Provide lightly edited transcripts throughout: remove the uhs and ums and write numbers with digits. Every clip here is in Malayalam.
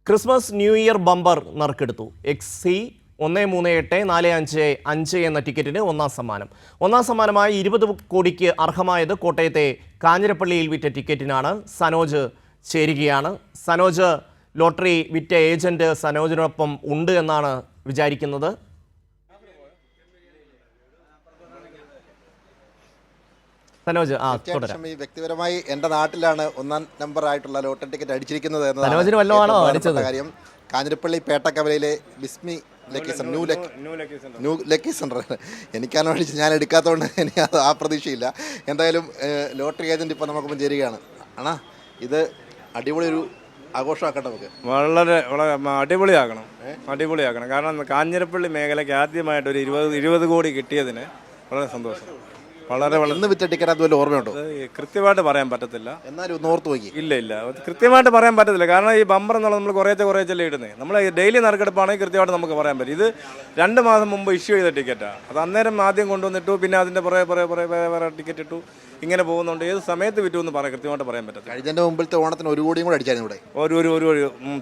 ക്രിസ്മസ് ന്യൂ ഇയർ ബമ്പർ നറുക്കെടുത്തു. XC138455 എന്ന ടിക്കറ്റിന് ഒന്നാം സമ്മാനമായി 20 കോടിക്ക് അർഹമായത് കോട്ടയത്തെ കാഞ്ഞിരപ്പള്ളിയിൽ വിറ്റ ടിക്കറ്റിനാണ്. സനോജ് ചേരുകയാണ്. സനോജ്, ലോട്ടറി വിറ്റ ഏജന്റ് സനോജിനൊപ്പം ഉണ്ട് എന്നാണ് വിചാരിക്കുന്നത്. സനോജ്, വ്യക്തിപരമായി എന്റെ നാട്ടിലാണ് ഒന്നാം നമ്പർ ആയിട്ടുള്ള ലോട്ടറി ടിക്കറ്റ് അടിച്ചിരിക്കുന്നത് എന്നതാണ് കാര്യം. കാഞ്ഞിരപ്പള്ളി പേട്ടക്കവലയിലെ ബിസ്മി ന്യൂ ലക്കി സെന്റർ എനിക്കാണ് അടിച്ച്, ഞാൻ എടുക്കാത്തതുകൊണ്ട് എനിക്ക് അത് ആ പ്രതീക്ഷയില്ല. എന്തായാലും ലോട്ടറി ഏജന്റ് ഇപ്പം നമുക്കൊപ്പം ചേരുകയാണ്. ആണാ, ഇത് അടിപൊളി ഒരു ആഘോഷമാക്കട്ടെ നമുക്ക്. വളരെ അടിപൊളിയാക്കണം. കാരണം കാഞ്ഞിരപ്പള്ളി മേഖലയ്ക്ക് ആദ്യമായിട്ട് ഒരു 20 കോടി കിട്ടിയതിന് വളരെ സന്തോഷം. വളരെ ഇന്ന് വിറ്റ ടിക്കറ്റ് അതുപോലെ ഓർമ്മയുണ്ടോ? കൃത്യമായിട്ട് പറയാൻ പറ്റത്തില്ല, എന്നാലും ഒന്ന് ഓർത്ത് നോക്കി. ഇല്ല കൃത്യമായിട്ട് പറയാൻ പറ്റത്തില്ല. കാരണം ഈ ബമ്പർ എന്നുള്ളത് നമ്മൾ കുറേച്ചല്ലേ ഇടുന്നത്. നമ്മൾ ഡെയിലി നറുക്കെടുപ്പാണെങ്കിൽ കൃത്യമായിട്ട് നമുക്ക് പറയാൻ പറ്റും. ഇത് 2 മാസം മുമ്പ് ഇഷ്യൂ ചെയ്ത ടിക്കറ്റാണ്. അത് അന്നേരം ആദ്യം കൊണ്ടുവന്നിട്ടു, പിന്നെ അതിൻ്റെ വേറെ ടിക്കറ്റ് ഇട്ടു, ഇങ്ങനെ പോകുന്നുണ്ട്. ഏത് സമയത്ത് വിറ്റു എന്ന് കൃത്യമായിട്ട് പറയാൻ പറ്റും. കഴിഞ്ഞ മുമ്പിലത്തെ ഓണത്തിന് 1 കോടിയും കൂടെ അടിച്ചായിരുന്നു ഇവിടെ. ഒരു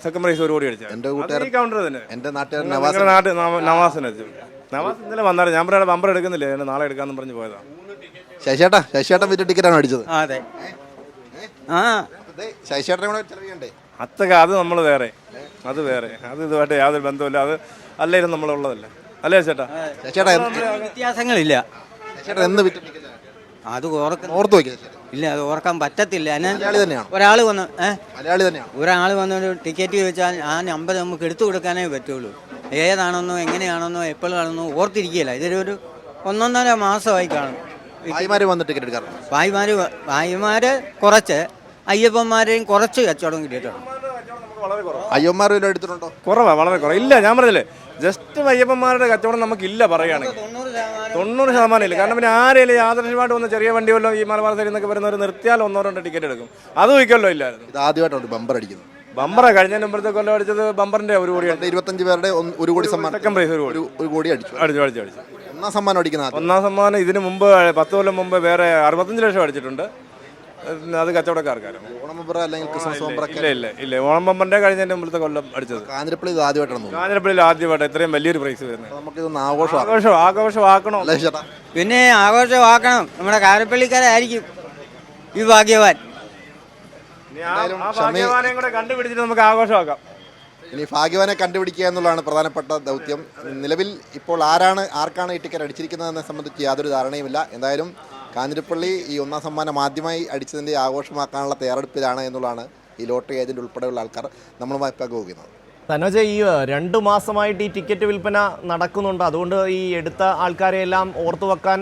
സെക്കൻഡ് പ്രൈസ് 1 കോടി അടിച്ചാൽ എൻ്റെ കൂട്ടുകാരൻ കൗണ്ടർ തന്നെ. എൻ്റെ നാട്ടുകാരൻ നവാസിന് ഇന്നലെ വന്നാലും ഞാൻ പറയാം ബമ്പർ എടുക്കുന്നില്ല, നാളെ എടുക്കാമെന്ന് പറഞ്ഞ് പോയതാണ്. ശശിയേട്ടൻ വിറ്റ ടിക്കറ്റാണ് അടിച്ചത്. അതെ. ശശിയേട്ടനെ കൂടെ ചെലവിയണ്ടേ? അത് നമ്മൾ വേറെ, അത് ഇതുമായിട്ട് യാതൊരു ബന്ധമില്ല. അത് അല്ലായിരുന്നു നമ്മളുള്ളതല്ല, അല്ലേ ചേട്ടാ? വ്യത്യാസങ്ങളില്ല. ശശിയേട്ടൻ എന്ന് വിറ്റ ടിക്കറ്റ് അത് ഓർത്ത് നോക്കി. ഇല്ല, അത് ഓർക്കാൻ പറ്റത്തില്ല. ഒരാൾ വന്നൊരു ടിക്കറ്റ് ചോദിച്ചാൽ ആ നമ്പർ നമുക്ക് എടുത്തു കൊടുക്കാനേ പറ്റുള്ളൂ. ഏതാണെന്നോ എങ്ങനെയാണെന്നോ എപ്പോഴാണെന്നോ ഓർത്തിരിക്കുകയില്ല. ഇതൊരു 1.5 മാസമായി കാണും. ഭായിമാര് കുറച്ച്, അയ്യപ്പന്മാരെയും കുറച്ച് കച്ചവടം കിട്ടിയിട്ടുണ്ട്. എടുത്തിട്ടുണ്ടോ? വളരെ കുറവാ. ഇല്ല, ഞാൻ പറഞ്ഞില്ലേ, ജസ്റ്റ് അയ്യപ്പന്മാരുടെ കച്ചവടം നമുക്കില്ല പറയുകയാണെങ്കിൽ 90% ഇല്ല. കാരണം പിന്നെ ആരെയും യാദൃശ്യമായിട്ട് വന്ന ചെറിയ വണ്ടി വല്ലതും ഈ മലബാർ സൈഡിൽ നിന്നൊക്കെ വരുന്നവർ നിർത്തിയാൽ 1-2 ടിക്കറ്റ് എടുക്കും. അത് വയ്ക്കല്ലോ ഇല്ലായിരുന്നു. ഇത് ആദ്യമായിട്ടാണ് ബമ്പർ അടിക്കുന്നത്. ബമ്പറ കഴിഞ്ഞ മുമ്പത്തെ കൊല്ലം അടിച്ചത് ബമ്പറിന്റെ 1 കോടി, 25 പേരുടെ 1 കോടി സമ്മാനം. സെക്കൻഡ് പ്രൈസ് 1 കോടി അടിച്ചു. ഒന്നാം സമ്മാനം ഇതിന് മുമ്പ് 10 കൊല്ലം മുമ്പ് വേറെ 65 ലക്ഷം അടിച്ചിട്ടുണ്ട്. അത് കച്ചവടക്കാർക്കാരും. ഇല്ല ഓണം ബമ്പറിന്റെ കഴിഞ്ഞ മുമ്പത്തെ കൊല്ലം അടിച്ചത്. കാഞ്ഞിരപ്പള്ളി ആദ്യമായിട്ട് ഇത്രയും വലിയൊരു പ്രൈസ് വരുന്നത്. ആഘോഷമാക്കണോ? പിന്നെ ആഘോഷമാക്കണം. നമ്മുടെ കാഞ്ഞിരപ്പള്ളിക്കാരായിരിക്കും ഈ ഭാഗ്യവാൻ. കണ്ടുപിടിച്ചിട്ട് നമുക്ക് ആഘോഷമാക്കാം. ഇനി ഭാഗ്യവാനെ കണ്ടുപിടിക്കുക എന്നുള്ളതാണ് പ്രധാനപ്പെട്ട ദൗത്യം. നിലവിൽ ഇപ്പോൾ ആർക്കാണ് ഈ ടിക്കറ്റ് അടിച്ചിരിക്കുന്നതെന്നെ സംബന്ധിച്ച് യാതൊരു ധാരണയുമില്ല. എന്തായാലും കാഞ്ഞിരപ്പള്ളി ഈ ഒന്നാം സമ്മാനം ആദ്യമായി അടിച്ചതിൻ്റെ ആഘോഷമാക്കാനുള്ള തയ്യാറെടുപ്പിലാണ് എന്നുള്ളതാണ് ഈ ലോട്ടറി ഏജന്റ് ഉൾപ്പെടെയുള്ള ആൾക്കാർ നമ്മളുമായി പങ്കുവയ്ക്കുന്നത്. സനോജ്, ഈ 2 മാസമായിട്ട് ഈ ടിക്കറ്റ് വിൽപ്പന നടക്കുന്നുണ്ട്. അതുകൊണ്ട് ഈ എടുത്ത ആൾക്കാരെയെല്ലാം ഓർത്തു വെക്കാൻ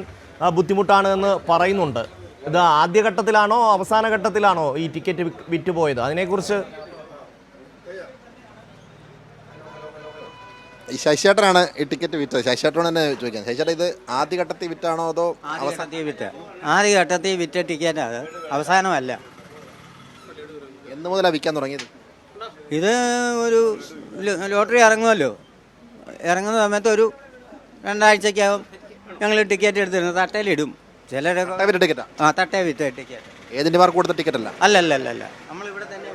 ബുദ്ധിമുട്ടാണ് എന്ന് പറയുന്നുണ്ട്. ഇത് ആദ്യഘട്ടത്തിലാണോ അവസാന ഘട്ടത്തിലാണോ ഈ ടിക്കറ്റ് വിറ്റുപോയത്? അതിനെക്കുറിച്ച് ഈ ശശിയേട്ടനാണ് ഈ ടിക്കറ്റ് വിറ്റത്. ശശിയേട്ടനോട് തന്നെ ചോദിക്കാം. ശശിയേട്ടൻ, ഇത് ആദ്യഘട്ടത്തിൽ വിറ്റാണോ അതോ ആദ്യഘട്ടത്തിൽ വിറ്റ ടിക്കറ്റ്? അത് അവസാനമല്ല. എന്ന് മുതലാണ് വിൽക്കാൻ തുടങ്ങിയത്? ഇത് ഒരു ലോട്ടറി ഇറങ്ങുന്ന സമയത്ത് ഒരു 2 ആഴ്ചക്കകം ഞങ്ങൾ ടിക്കറ്റ് എടുത്തിരുന്നു. തട്ടയിലിടും ചിലരൊക്കെ. തട്ടേ വിറ്റ ടിക്കറ്റ്. ഏജന്റുമാർക്ക് കൊടുത്ത ടിക്കറ്റ് അല്ല? അല്ലല്ല, നമ്മളിവിടെ തന്നെ.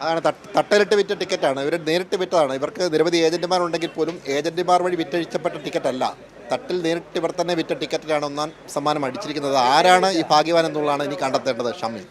അതാണ് തട്ടയിലിട്ട് വിറ്റ ടിക്കറ്റാണ്. ഇവർ നേരിട്ട് വിറ്റതാണ്. ഇവർക്ക് നിരവധി ഏജന്റുമാരുണ്ടെങ്കിൽ പോലും ഏജന്റുമാർ വഴി വിറ്റഴിച്ചപ്പെട്ട ടിക്കറ്റ് അല്ല. തട്ടിൽ നേരിട്ട് ഇവർ തന്നെ വിറ്റ ടിക്കറ്റിലാണ് ഒന്നാം സമ്മാനം അടിച്ചിരിക്കുന്നത്. ആരാണ് ഈ ഭാഗ്യവാൻ എന്നുള്ളതാണ് ഇനി കണ്ടെത്തേണ്ടത്. ഷമി.